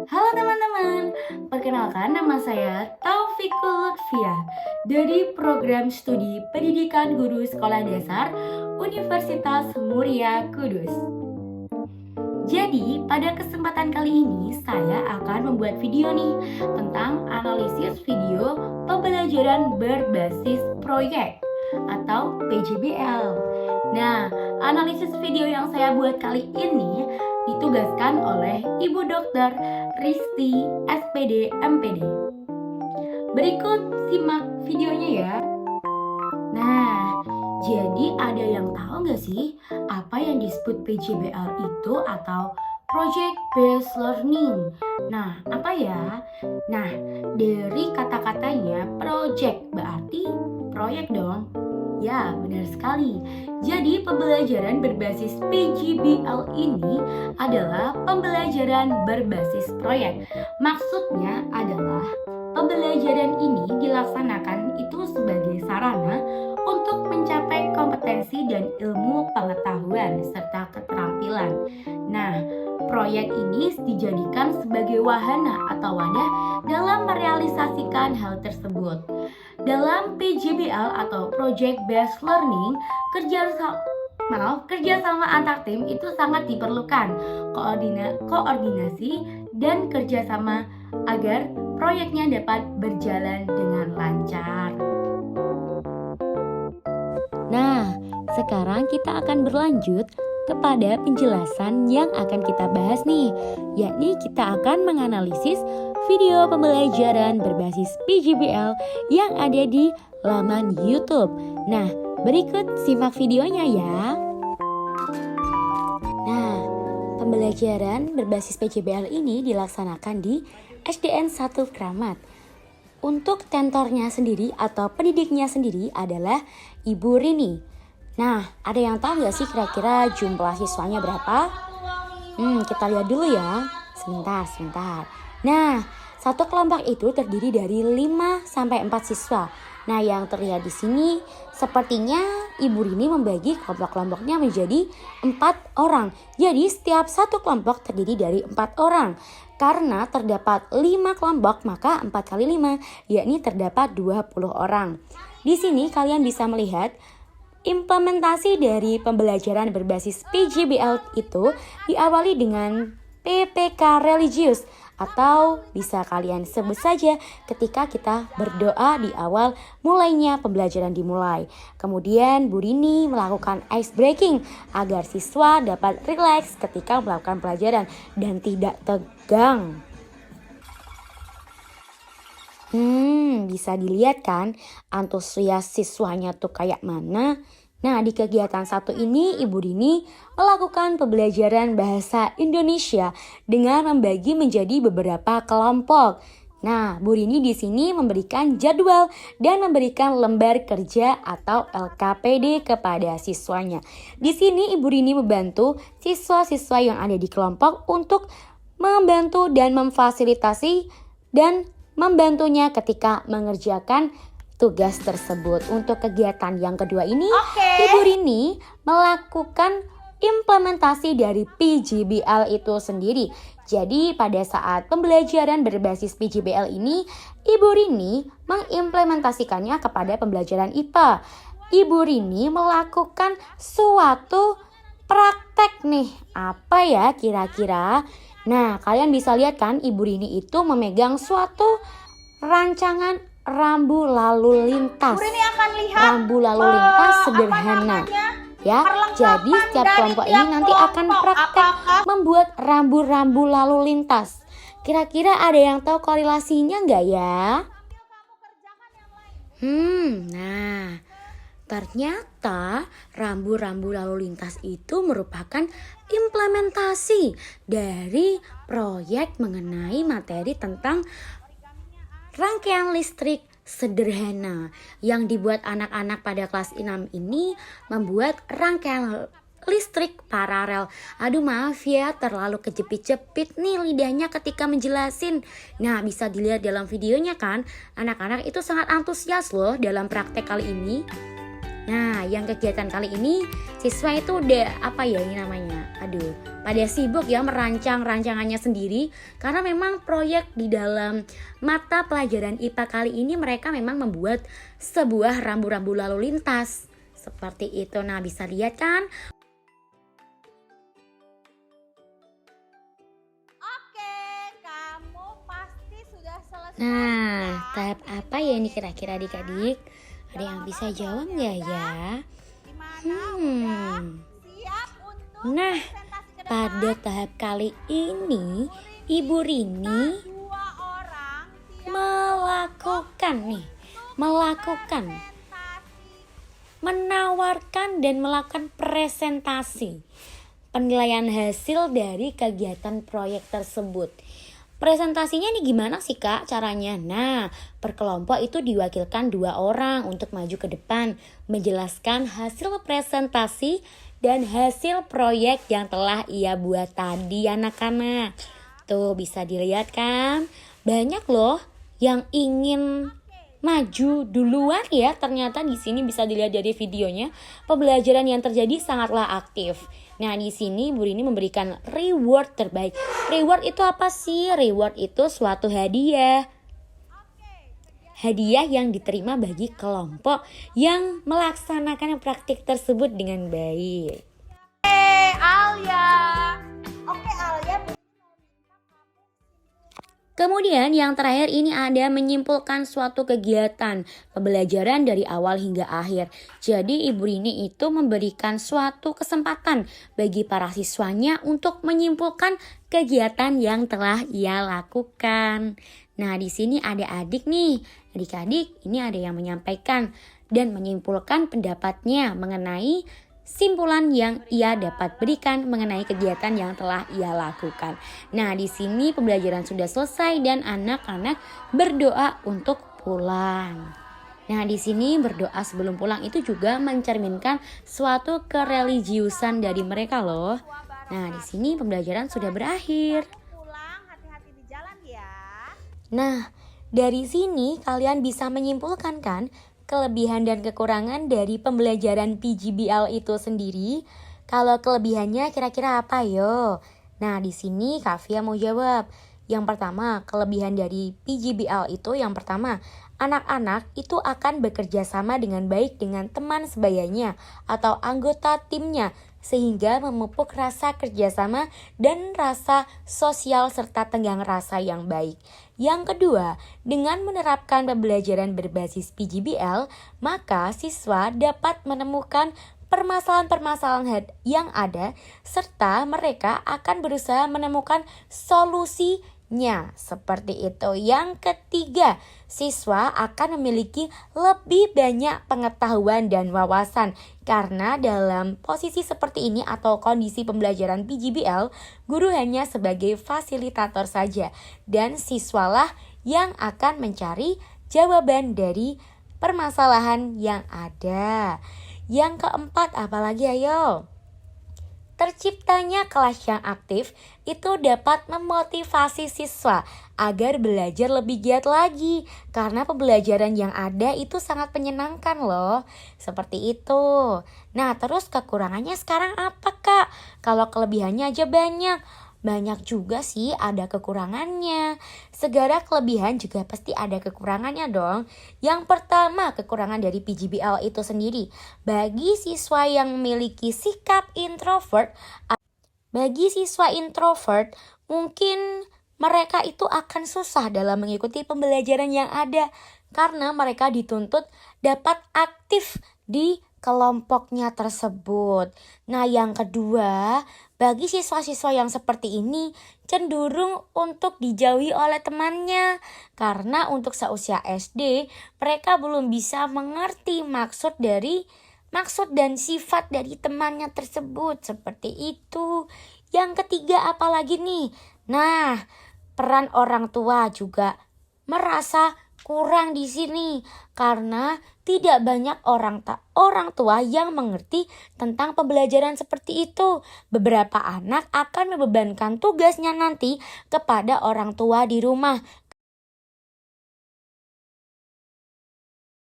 Halo teman-teman, perkenalkan nama saya Taufikul Lutfia dari Program Studi Pendidikan Guru Sekolah Dasar Universitas Muria Kudus. Jadi, pada kesempatan kali ini saya akan membuat video nih tentang analisis video pembelajaran berbasis proyek atau PJBL. Nah, analisis video yang saya buat kali ini ditugaskan oleh Ibu Dokter Risti SPD MPD. Berikut simak videonya ya. Nah, jadi ada yang tahu nggak sih apa yang disebut PJBL itu atau Project Based Learning? Nah, apa ya? Nah, dari kata-katanya project berarti proyek dong. Ya, benar sekali. Jadi, pembelajaran berbasis PJBL ini adalah pembelajaran berbasis proyek. Maksudnya adalah pembelajaran ini dilaksanakan itu sebagai sarana untuk mencapai kompetensi dan ilmu pengetahuan serta keterampilan. Nah, proyek ini dijadikan sebagai wahana atau wadah dalam merealisasikan hal tersebut. Dalam PJBL atau Project Based Learning, kerjasama antar tim itu sangat diperlukan. Koordinasi dan kerjasama agar proyeknya dapat berjalan dengan lancar. Nah, sekarang kita akan berlanjut kepada penjelasan yang akan kita bahas nih, yakni kita akan menganalisis video pembelajaran berbasis PJBL yang ada di laman YouTube. Nah, berikut simak videonya ya. Nah, pembelajaran berbasis PJBL ini dilaksanakan di SDN 1 Kramat. Untuk tentornya sendiri atau pendidiknya sendiri adalah Ibu Rini. Nah, ada yang tahu nggak sih kira-kira jumlah siswanya berapa? Kita lihat dulu ya. Sebentar. Nah, satu kelompok itu terdiri dari 5 sampai 4 siswa. Nah, yang terlihat di sini sepertinya Ibu Rini membagi kelompok-kelompoknya menjadi 4 orang. Jadi, setiap satu kelompok terdiri dari 4 orang. Karena terdapat 5 kelompok, maka 4 kali 5, yakni terdapat 20 orang. Di sini kalian bisa melihat implementasi dari pembelajaran berbasis PJBL itu diawali dengan PPK religius atau bisa kalian sebut saja ketika kita berdoa di awal mulainya pembelajaran dimulai. Kemudian Bu Rini melakukan ice breaking agar siswa dapat rileks ketika melakukan pelajaran dan tidak tegang. Bisa dilihat kan antusias siswanya tuh kayak mana? Nah, di kegiatan satu ini Ibu Rini melakukan pembelajaran bahasa Indonesia dengan membagi menjadi beberapa kelompok. Nah, Bu Rini di sini memberikan jadwal dan memberikan lembar kerja atau LKPD kepada siswanya. Di sini Ibu Rini membantu siswa-siswa yang ada di kelompok untuk membantu dan memfasilitasi dan membantunya ketika mengerjakan tugas tersebut. Untuk kegiatan yang kedua ini, Ibu Rini melakukan implementasi dari PJBL itu sendiri. Jadi pada saat pembelajaran berbasis PJBL ini, Ibu Rini mengimplementasikannya kepada pembelajaran IPA. Ibu Rini melakukan suatu praktek nih. Apa ya kira-kira? Nah, kalian bisa lihat kan Ibu Rini itu memegang suatu rancangan rambu lalu lintas. Rambu lalu lintas sederhana. Ya, jadi setiap kelompok ini nanti akan praktek membuat rambu-rambu lalu lintas. Kira-kira ada yang tahu korelasinya nggak ya? Nah, ternyata rambu-rambu lalu lintas itu merupakan implementasi dari proyek mengenai materi tentang rangkaian listrik sederhana yang dibuat anak-anak pada kelas 6 ini membuat rangkaian listrik paralel. Aduh maaf ya, terlalu kejepit-jepit nih lidahnya ketika menjelasin. Nah, bisa dilihat dalam videonya kan, anak-anak itu sangat antusias loh dalam praktek kali ini. Nah, yang kegiatan kali ini siswa itu udah pada sibuk ya merancang rancangannya sendiri karena memang proyek di dalam mata pelajaran IPA kali ini mereka memang membuat sebuah rambu-rambu lalu lintas. Seperti itu. Nah, bisa lihat kan? Oke, kamu pasti sudah selesai. Nah, kan? tahap apa ya ini kira-kira adik-adik? Ada yang bisa jawab nggak ya? Gimana? Udah siap untuk Nah, presentasi ke depan? pada tahap kali ini, Ibu Rini Dua orang siap melakukan, presentasi. menawarkan dan melakukan presentasi penilaian hasil dari kegiatan proyek tersebut. Presentasinya nih gimana sih Kak caranya? Nah, per kelompok itu diwakilkan 2 orang untuk maju ke depan menjelaskan hasil presentasi dan hasil proyek yang telah ia buat tadi anak-anak. Tuh bisa dilihat kan? Banyak loh yang ingin maju duluan ya. Ternyata di sini bisa dilihat dari videonya, pembelajaran yang terjadi sangatlah aktif. Nah, di sini Bu Rini memberikan reward terbaik. Reward itu apa sih? Reward itu suatu hadiah. Hadiah yang diterima bagi kelompok yang melaksanakan praktik tersebut dengan baik. Alia. Oke, Alia. Kemudian yang terakhir ini ada menyimpulkan suatu kegiatan pembelajaran dari awal hingga akhir. Jadi Ibu Rini itu memberikan suatu kesempatan bagi para siswanya untuk menyimpulkan kegiatan yang telah ia lakukan. Nah, di sini ada adik nih. Adik-adik ini ada yang menyampaikan dan menyimpulkan pendapatnya mengenai simpulan yang ia dapat berikan mengenai kegiatan yang telah ia lakukan. Nah, di sini pembelajaran sudah selesai dan anak-anak berdoa untuk pulang. Nah, di sini berdoa sebelum pulang itu juga mencerminkan suatu kereligiusan dari mereka loh. Nah, di sini pembelajaran sudah berakhir. Pulang, hati-hati di jalan ya. Nah, dari sini kalian bisa menyimpulkan kan kelebihan dan kekurangan dari pembelajaran PJBL itu sendiri. Kalau kelebihannya kira-kira apa yo? Nah, di sini Kak Fia mau jawab. Yang pertama, kelebihan dari PJBL itu yang pertama, anak-anak itu akan bekerja sama dengan baik dengan teman sebayanya atau anggota timnya sehingga memupuk rasa kerjasama dan rasa sosial serta tenggang rasa yang baik. Yang kedua, dengan menerapkan pembelajaran berbasis PJBL, maka siswa dapat menemukan permasalahan-permasalahan yang ada serta mereka akan berusaha menemukan solusinya. Seperti itu. Yang ketiga, siswa akan memiliki lebih banyak pengetahuan dan wawasan karena dalam posisi seperti ini atau kondisi pembelajaran PJBL, guru hanya sebagai fasilitator saja dan siswalah yang akan mencari jawaban dari permasalahan yang ada. Yang keempat, apalagi ayo? Terciptanya kelas yang aktif itu dapat memotivasi siswa agar belajar lebih giat lagi karena pembelajaran yang ada itu sangat menyenangkan loh. Seperti itu. Nah, terus kekurangannya sekarang apa Kak? Kalau kelebihannya aja banyak. Banyak juga sih ada kekurangannya. Segala kelebihan juga pasti ada kekurangannya dong. Yang pertama, kekurangan dari PJBL itu sendiri. Bagi siswa yang memiliki sikap introvert, mungkin mereka itu akan susah dalam mengikuti pembelajaran yang ada karena mereka dituntut dapat aktif di kelompoknya tersebut. Nah, yang kedua, bagi siswa-siswa yang seperti ini cenderung untuk dijauhi oleh temannya karena untuk seusia SD mereka belum bisa mengerti maksud dan sifat dari temannya tersebut. Seperti itu. Yang ketiga apalagi nih? Nah, peran orang tua juga merasa kurang di sini karena tidak banyak orang tua yang mengerti tentang pembelajaran seperti itu. Beberapa anak akan membebankan tugasnya nanti kepada orang tua di rumah